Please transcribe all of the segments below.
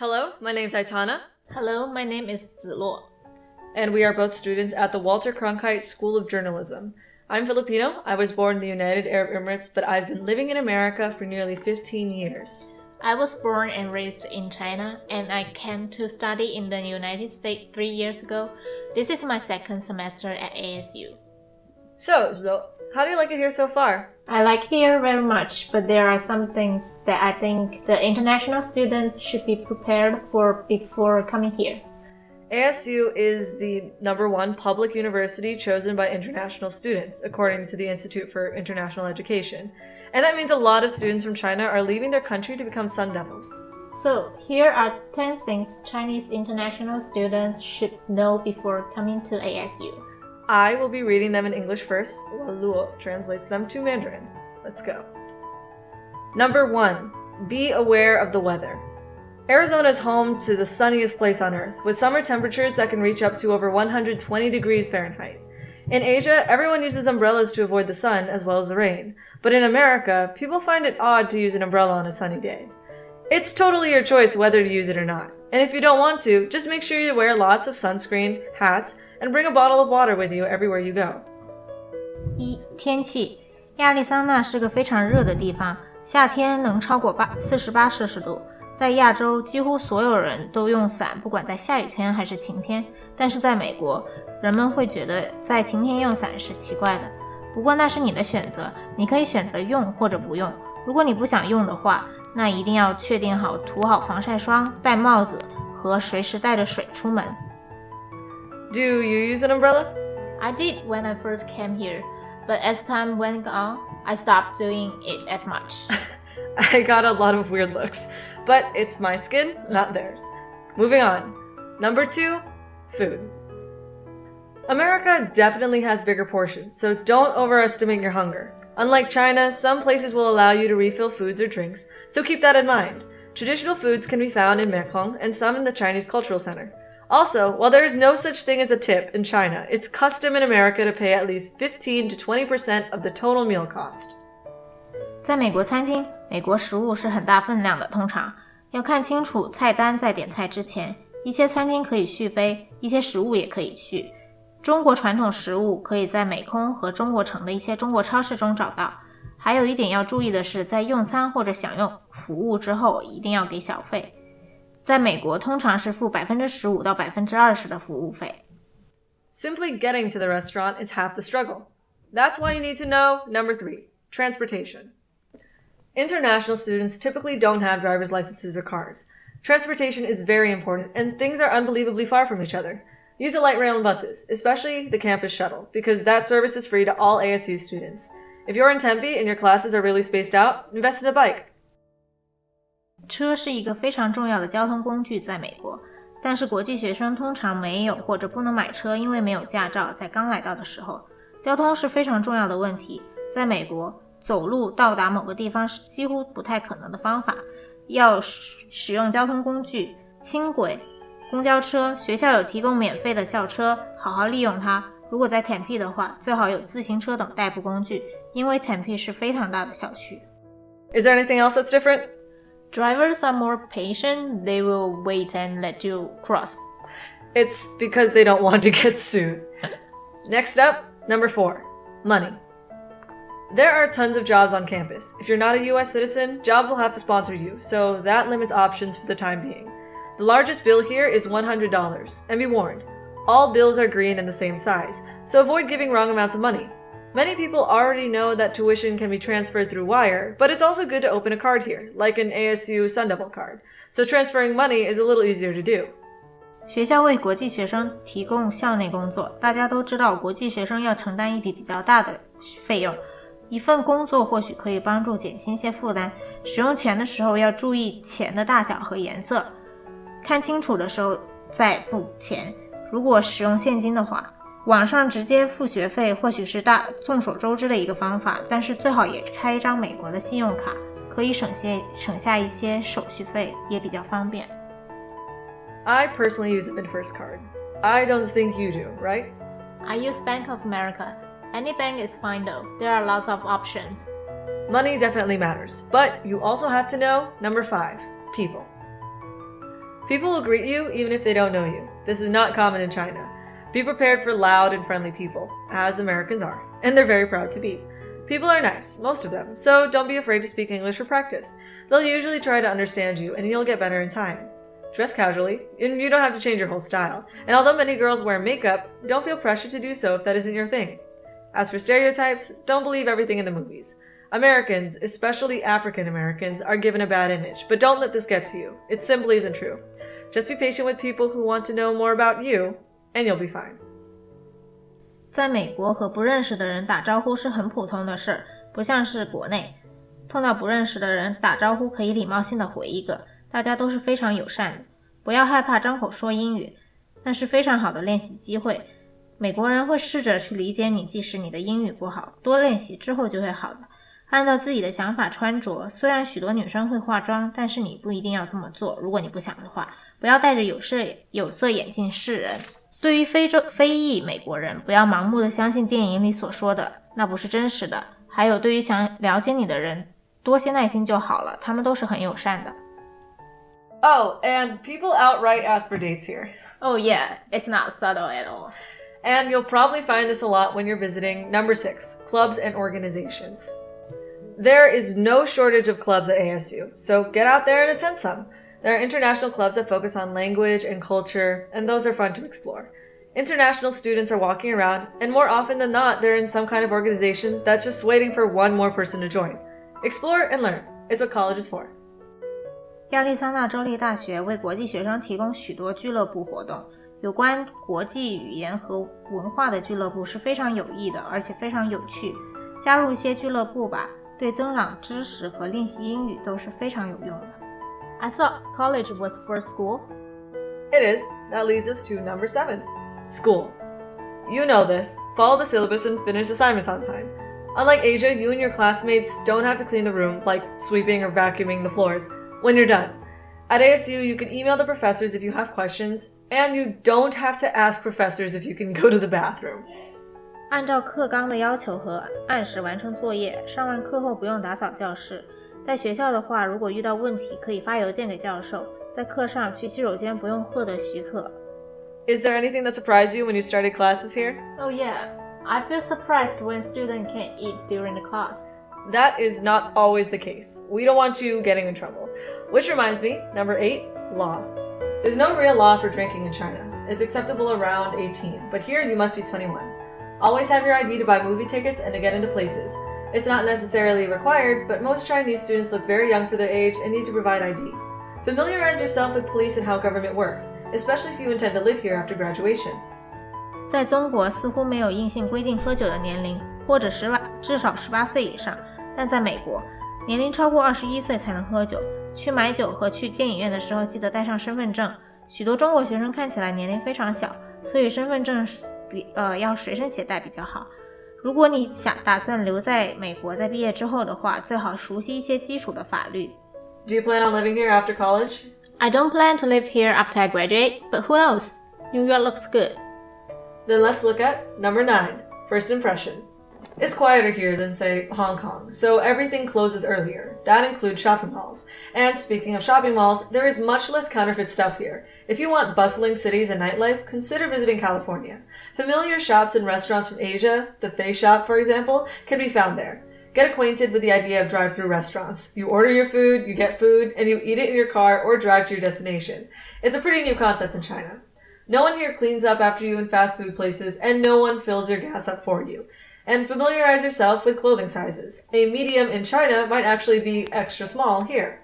Hello, my name's Aitana. Hello, my name is Ziluo. And we are both students at the Walter Cronkite School of Journalism. I'm Filipino. I was born in the United Arab Emirates, but I've been living in America for nearly 15 years. I was born and raised in China, and I came to study in the United States 3 years ago. This is my second semester at ASU. So, Ziluo, how do you like it here so far? I like here very much, but there are some things that I think the international students should be prepared for before coming here. ASU is the #1 public university chosen by international students, according to the Institute for International Education. And that means a lot of students from China are leaving their country to become Sun Devils. So, here are 10 things Chinese international students should know before coming to ASU. I will be reading them in English first, while Luo translates them to Mandarin. Let's go. Number 1. Be aware of the weather. Arizona is home to the sunniest place on Earth, with summer temperatures that can reach up to over 120 degrees Fahrenheit. In Asia, everyone uses umbrellas to avoid the sun as well as the rain. But in America, people find it odd to use an umbrella on a sunny day. It's totally your choice whether to use it or not. And if you don't want to, just make sure you wear lots of sunscreen, hats, and bring a bottle of water with you everywhere you go. 1. 天气。亚利桑那是个非常热的地方，夏天能超过48摄氏度。在亚洲，几乎所有人都用伞，不管在下雨天还是晴天。但是在美国，人们会觉得在晴天用伞是奇怪的。不过那是你的选择，你可以选择用或者不用。如果你不想用的话，那一定要确定好涂好防晒霜、戴帽子和随时带着水出门。Do you use an umbrella? I did when I first came here, but as time went on, I stopped doing it as much. I got a lot of weird looks, but it's my skin, not theirs. Moving on. Number 2, food. America definitely has bigger portions, so don't overestimate your hunger. Unlike China, some places will allow you to refill foods or drinks, so keep that in mind. Traditional foods can be found in Mekong and some in the Chinese Cultural Center. Also, while there is no such thing as a tip in China, it's custom in America to pay at least 15 to 20% of the total meal cost. 在美国餐厅，美国食物是很大分量的，通常要看清楚菜单在点菜之前。一些餐厅可以续杯，一些食物也可以续。中国传统食物可以在美空和中国城的一些中国超市中找到。还有一点要注意的是，在用餐或者享用服务之后，一定要给小费。在美国通常是付 15% 到 20% 的服务费。Simply getting to the restaurant is half the struggle. That's why you need to know number 3, transportation. International students typically don't have driver's licenses or cars. Transportation is very important, and things are unbelievably far from each other. Use the light rail and buses, especially the campus shuttle, because that service is free to all ASU students. If you're in Tempe and your classes are really spaced out, invest in a bike. 车是一个非常重要的交通工具在美国，但是国际学生通常没有或者不能买车，因为没有驾照，在刚来到的时候。交通是非常重要的问题，在美国走路到达某个地方是几乎不太可能的方法，要使用交通工具，轻轨、公交车，学校有提供免费的校车，好好利用它。如果在 Tempe 的话，最好有自行车等代步工具，因为 Tempe 是非常大的校区。Is there anything else that's different? Drivers are more patient, they will wait and let you cross. It's because they don't want to get sued. Next up, number 4, money. There are tons of jobs on campus. If you're not a US citizen, jobs will have to sponsor you, so that limits options for the time being. The largest bill here is $100, and be warned, all bills are green and the same size, so avoid giving wrong amounts of money. Many people already know that tuition can be transferred through wire, but it's also good to open a card here, like an ASU Sun Devil card, so transferring money is a little easier to do. 学校为国际学生提供校内工作，大家都知道国际学生要承担一笔比较大的费用。一份工作或许可以帮助减轻些负担，使用钱的时候要注意钱的大小和颜色，看清楚的时候再付钱。如果使用现金的话，网上直接付学费或许是众所周知的一个方法，但是最好也开一张美国的信用卡，可以省下一些手续费，也比较方便。I personally use a FinFirst card. I don't think you do, right? I use Bank of America. Any bank is fine though. There are lots of options. Money definitely matters, but you also have to know number 5, people. People will greet you even if they don't know you. This is not common in China. Be prepared for loud and friendly people, as Americans are, and they're very proud to be. People are nice, most of them, so don't be afraid to speak English for practice. They'll usually try to understand you, and you'll get better in time. Dress casually, and you don't have to change your whole style. And although many girls wear makeup, don't feel pressure to do so if that isn't your thing. As for stereotypes, don't believe everything in the movies. Americans, especially African Americans, are given a bad image, but don't let this get to you. It simply isn't true. Just be patient with people who want to know more about you, and you'll be fine. 在美国和不认识的人打招呼是很普通的事儿，不像是国内。碰到不认识的人打招呼可以礼貌性的回一个，大家都是非常友善的。不要害怕张口说英语，那是非常好的练习机会。美国人会试着去理解你，即使你的英语不好，多练习之后就会好的。按照自己的想法穿着，虽然许多女生会化妆，但是你不一定要这么做，如果你不想的话。不要戴着有色眼镜示人。对于非裔美国人，不要盲目的相信电影里所说的，那不是真实的。还有对于想了解你的人，多些耐心就好了，他们都是很友善的。Oh, and people outright ask for dates here. Oh yeah, it's not subtle at all. And you'll probably find this a lot when you're visiting number 6, clubs and organizations. There is no shortage of clubs at ASU, so get out there and attend some. There are international clubs that focus on language and culture, and those are fun to explore. International students are walking around, and more often than not, they're in some kind of organization that's just waiting for one more person to join. Explore and learn. It's what college is for. 亚利桑那州立大学为国际学生提供许多俱乐部活动，有关国际语言和文化的俱乐部是非常有益的，而且非常有趣。加入一些俱乐部吧，对增长知识和练习英语都是非常有用的。I thought college was for school. It is. That leads us to number 7. School. You know this. Follow the syllabus and finish assignments on time. Unlike Asia, you and your classmates don't have to clean the room, like sweeping or vacuuming the floors, when you're done. At ASU, you can email the professors if you have questions, and you don't have to ask professors if you can go to the bathroom. 按照课纲的要求和按时完成作业，上完课后不用打扫教室。在学校的话，如果遇到问题，可以发邮件给教授。在课上去洗手间不用获得许可。Is there anything that surprised you when you started classes here? Oh yeah, I feel surprised when students can't eat during the class. That is not always the case. We don't want you getting in trouble. Which reminds me, number 8, law. There's no real law for drinking in China. It's acceptable around 18, but here you must be 21. Always have your ID to buy movie tickets and to get into places. It's not necessarily required, but most Chinese students look very young for their age and need to provide ID. Familiarize yourself with police and how government works, especially if you intend to live here after graduation. 在中国似乎没有硬性规定喝酒的年龄，或者至少18岁以上，但在美国，年龄超过21岁才能喝酒。去买酒和去电影院的时候记得带上身份证。许多中国学生看起来年龄非常小，所以身份证要随身携带比较好。如果你打算留在美国，在毕业之后的话，最好熟悉一些基础的法律。Do you plan on living here after college? I don't plan to live here after I graduate, but who knows? New York looks good. Then let's look at number 9, first impression. It's quieter here than, say, Hong Kong, so everything closes earlier. That includes shopping malls. And speaking of shopping malls, there is much less counterfeit stuff here. If you want bustling cities and nightlife, consider visiting California. Familiar shops and restaurants from Asia, the Face Shop, for example, can be found there. Get acquainted with the idea of drive-thru restaurants. You order your food, you get food, and you eat it in your car or drive to your destination. It's a pretty new concept in China. No one here cleans up after you in fast food places, and no one fills your gas up for you. And familiarize yourself with clothing sizes. A medium in China might actually be extra small here.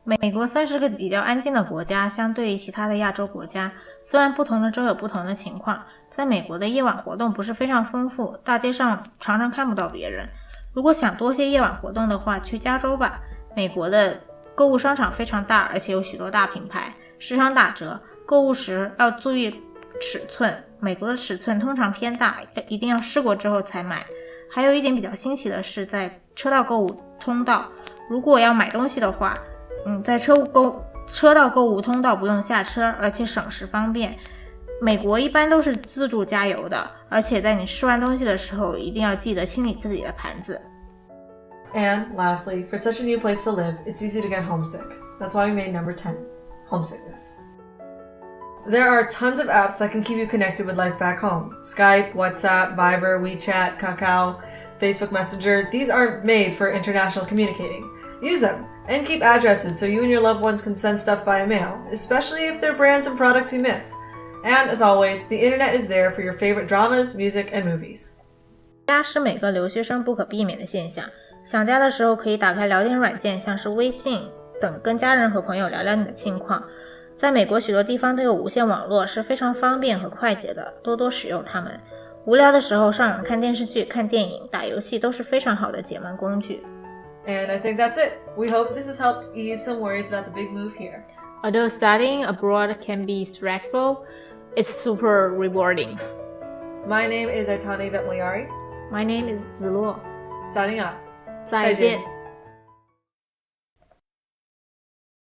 美国算是个比较安静的国家，相对于其他的亚洲国家，虽然不同的州有不同的情况，在美国的夜晚活动不是非常丰富，大街上常常看不到别人。如果想多些夜晚活动的话，去加州吧。美国的购物商场非常大，而且有许多大品牌，时常打折。购物时要注意尺寸，美国的尺寸通常偏大，一定要试过之后才买。还有一点比较新奇的是，在车道购物通道，如果要买东西的话，在车道购物通道不用下车，而且省时方便。美国一般都是自助加油的，而且在你吃完东西的时候，一定要记得清理自己的盘子。And lastly, for such a new place to live, it's easy to get homesick. That's why we made number 10, homesickness. There are tons of apps that can keep you connected with life back home. Skype, WhatsApp, Viber, WeChat, Kakao, Facebook Messenger. These aren't made for international communicating. Use them and keep addresses so you and your loved ones can send stuff via mail, especially if they're brands and products you miss. And as always, the internet is there for your favorite dramas, music, and movies. 家是每个留学生不可避免的现象。想家的时候可以打开聊天软件，像是微信等，跟家人和朋友聊聊你的近况。在美国许多地方都有无线网络，是非常方便和快捷的，多多使用它们。无聊的时候上网看电视剧、看电影、打游戏都是非常好的解闷工具。And I think that's it. We hope this has helped ease some worries about the big move here. Although studying abroad can be stressful, it's super rewarding. My name is Aitana Mallari. My name is Ziluo. Signing off. 再见。